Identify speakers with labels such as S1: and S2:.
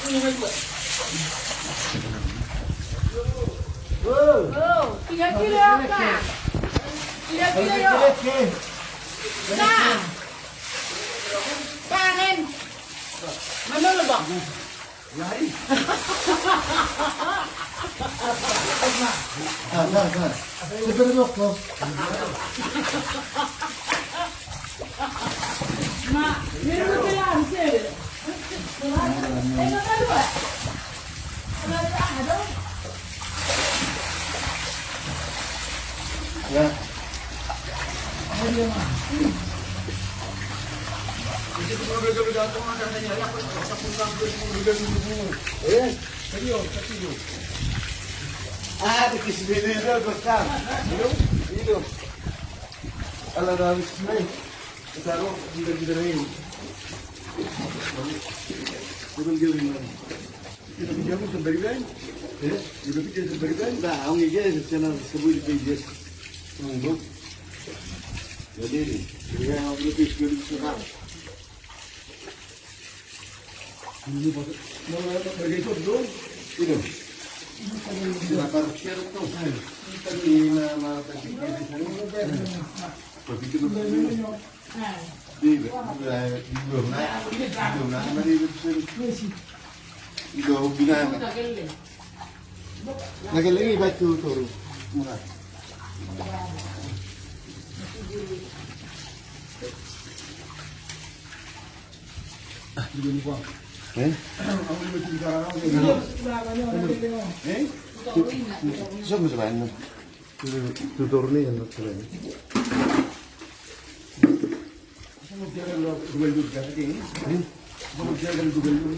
S1: Tiga kilo kak. 3 kilo yuk. Kak. Kanin. Mana lu bang? Mak, minum kelan sih. Tengok kan dua. Ada.
S2: Ya. Ada kisah gostar. Hidup. Allah dah bismillah. Taruh gitar ini. Betul ini. Kita pinjam sebagai kan? Kita pinjam sebagai kan? Dah, orang ini channel sebut pinjam. Untuk. Jadi, dia orang ini pinjam sekarang. Ini mau bagi itu dulu. Itu. Silakan share tu. Tadi nama tadi di sana. Begitu dulu. Di belum naik mari itu bina lagi baju turun murah begini Pak siapa sebenarnya tutor ni yang keren. Kamu jangan lo duel juga ini. Kamu jangan duel dulu.